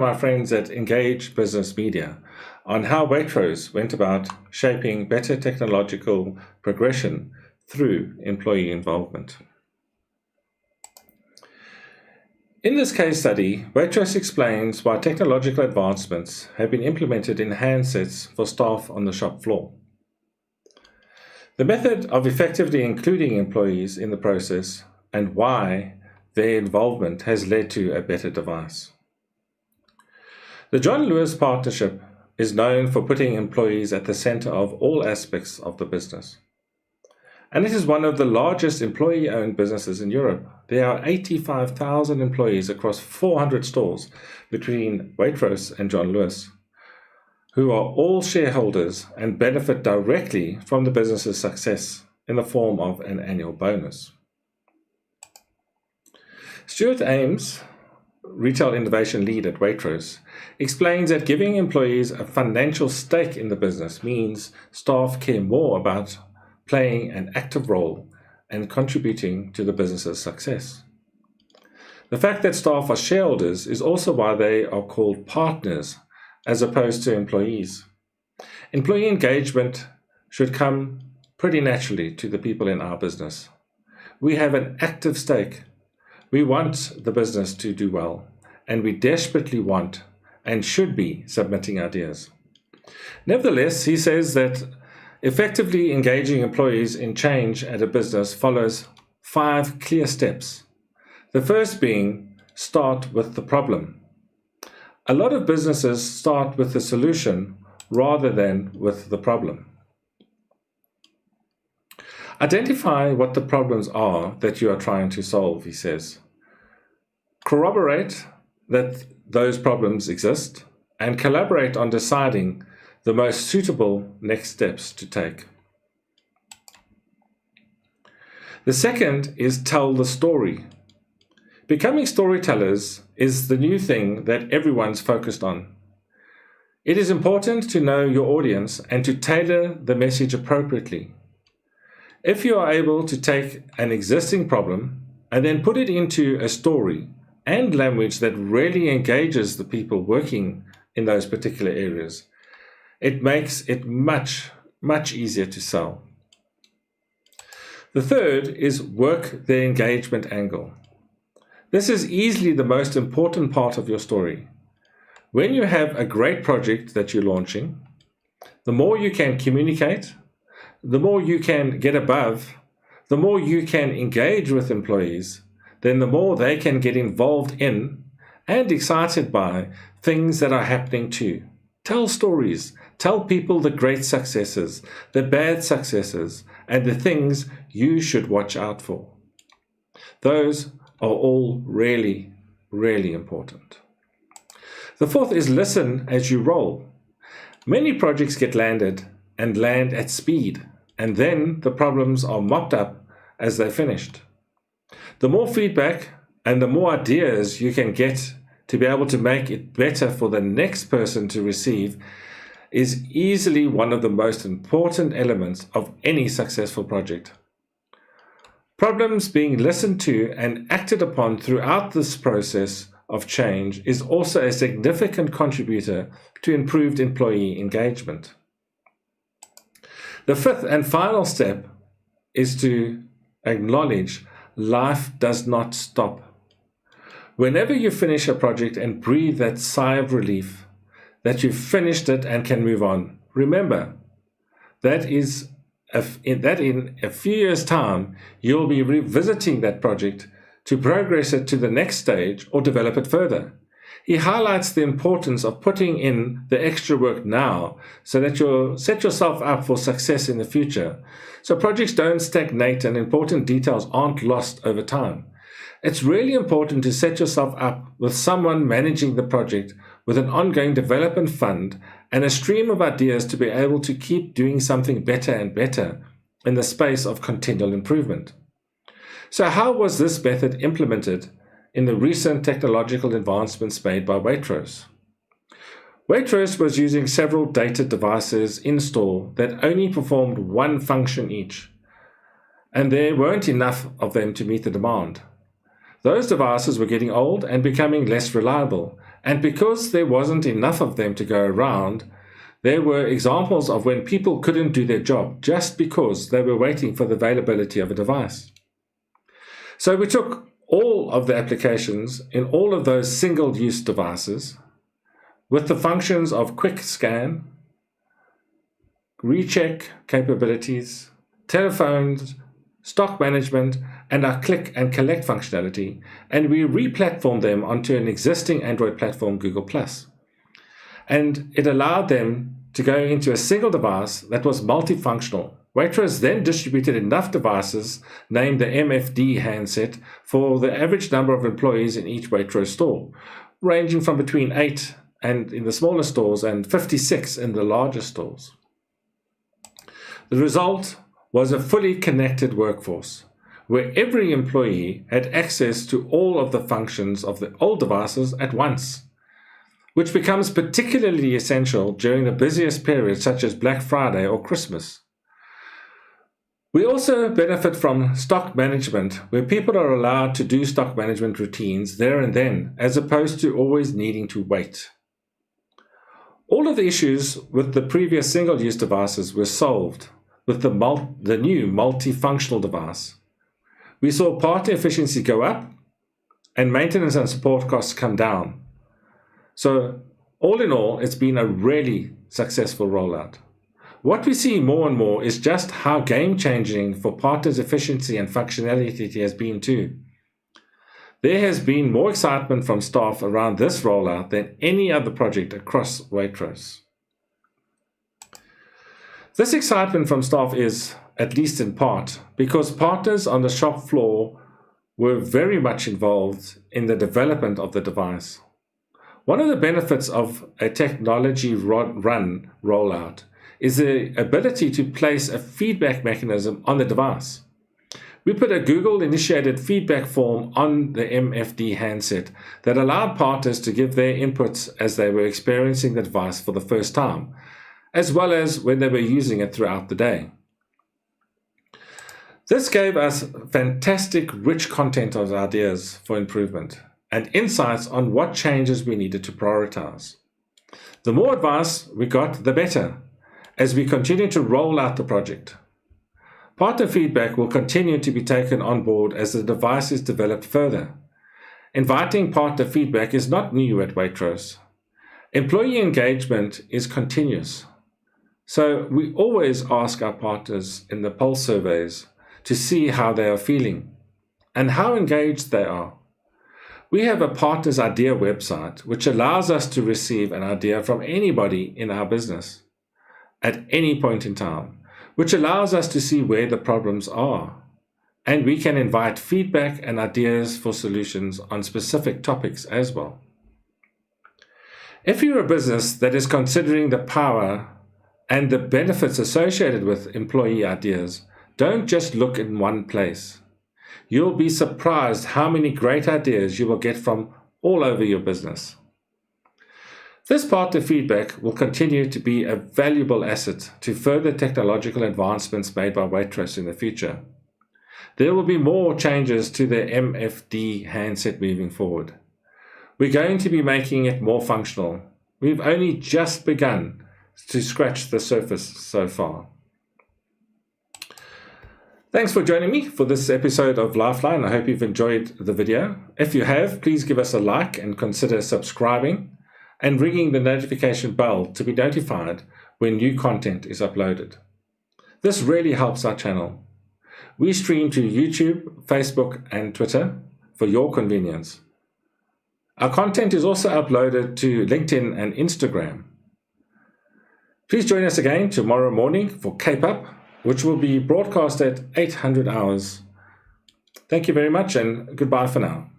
my friends at Engage Business Media on how Waitrose went about shaping better technological progression through employee involvement. In this case study, Waitrose explains why technological advancements have been implemented in handsets for staff on the shop floor. The method of effectively including employees in the process and why their involvement has led to a better device. The John Lewis Partnership is known for putting employees at the center of all aspects of the business. And it is one of the largest employee-owned businesses in Europe. There are 85,000 employees across 400 stores between Waitrose and John Lewis, who are all shareholders and benefit directly from the business's success in the form of an annual bonus. Stuart Ames, Retail Innovation Lead at Waitrose, explains that giving employees a financial stake in the business means staff care more about playing an active role and contributing to the business's success. The fact that staff are shareholders is also why they are called partners as opposed to employees. Employee engagement should come pretty naturally to the people in our business. We have an active stake. We want the business to do well, and we desperately want and should be submitting ideas. Nevertheless, he says that effectively engaging employees in change at a business follows 5 clear steps. The first being, start with the problem. A lot of businesses start with the solution rather than with the problem. Identify what the problems are that you are trying to solve, he says. Corroborate that those problems exist and collaborate on deciding the most suitable next steps to take. The second is tell the story. Becoming storytellers is the new thing that everyone's focused on. It is important to know your audience and to tailor the message appropriately. If you are able to take an existing problem and then put it into a story and language that really engages the people working in those particular areas, it makes it much easier to sell. The third is work the engagement angle. This is easily the most important part of your story. When you have a great project that you're launching, the more you can communicate, the more you can get above, the more you can engage with employees, then the more they can get involved in and excited by things that are happening too. Tell stories. Tell people the great successes, the bad successes, and the things you should watch out for. Those are all really, really important. The fourth is listen as you roll. Many projects get landed and land at speed, and then the problems are mopped up as they're finished. The more feedback and the more ideas you can get to be able to make it better for the next person to receive is easily one of the most important elements of any successful project. Problems being listened to and acted upon throughout this process of change is also a significant contributor to improved employee engagement. The fifth and final step is to acknowledge life does not stop. Whenever you finish a project and breathe that sigh of relief that you've finished it and can move on, remember that in a few years' time you'll be revisiting that project to progress it to the next stage or develop it further. He highlights the importance of putting in the extra work now so that you'll set yourself up for success in the future, so projects don't stagnate and important details aren't lost over time. It's really important to set yourself up with someone managing the project with an ongoing development fund and a stream of ideas to be able to keep doing something better and better in the space of continual improvement. So how was this method implemented in the recent technological advancements made by Waitrose? Waitrose was using several dated devices in store that only performed one function each, and there weren't enough of them to meet the demand. Those devices were getting old and becoming less reliable, And because there wasn't enough of them to go around, there were examples of when people couldn't do their job just because they were waiting for the availability of a device. So we took all of the applications in all of those single-use devices with the functions of quick scan, recheck capabilities, telephones, stock management, and our click and collect functionality, and we re-platformed them onto an existing Android platform, Google+. And it allowed them to go into a single device that was multifunctional. Waitrose then distributed enough devices, named the MFD handset, for the average number of employees in each Waitrose store, ranging from between 8 and in the smaller stores and 56 in the larger stores. The result was a fully connected workforce, where every employee had access to all of the functions of the old devices at once, which becomes particularly essential during the busiest periods such as Black Friday or Christmas. We also benefit from stock management, where people are allowed to do stock management routines there and then, as opposed to always needing to wait. All of the issues with the previous single-use devices were solved with the new multifunctional device. We saw part efficiency go up and maintenance and support costs come down. So all in all, it's been a really successful rollout. What we see more and more is just how game-changing for partners' efficiency and functionality has been too. There has been more excitement from staff around this rollout than any other project across Waitrose. This excitement from staff is, at least in part, because partners on the shop floor were very much involved in the development of the device. One of the benefits of a technology run rollout is the ability to place a feedback mechanism on the device. We put a Google-initiated feedback form on the MFD handset that allowed partners to give their inputs as they were experiencing the device for the first time, as well as when they were using it throughout the day. This gave us fantastic, rich content of ideas for improvement and insights on what changes we needed to prioritize. The more advice we got, the better, as we continue to roll out the project. Partner feedback will continue to be taken on board as the device is developed further. Inviting partner feedback is not new at Waitrose. Employee engagement is continuous. So we always ask our partners in the pulse surveys to see how they are feeling and how engaged they are. We have a partner's idea website which allows us to receive an idea from anybody in our business at any point in time, which allows us to see where the problems are, and we can invite feedback and ideas for solutions on specific topics as well. If you're a business that is considering the power and the benefits associated with employee ideas, don't just look in one place. You'll be surprised how many great ideas you will get from all over your business. This partner feedback will continue to be a valuable asset to further technological advancements made by Waitrose in the future. There will be more changes to the MFD handset moving forward. We're going to be making it more functional. We've only just begun to scratch the surface so far. Thanks for joining me for this episode of Lifeline. I hope you've enjoyed the video. If you have, please give us a like and consider subscribing and ringing the notification bell to be notified when new content is uploaded. This really helps our channel. We stream to YouTube, Facebook, and Twitter for your convenience. Our content is also uploaded to LinkedIn and Instagram. Please join us again tomorrow morning for Cape Up, which will be broadcast at 800 hours. Thank you very much and goodbye for now.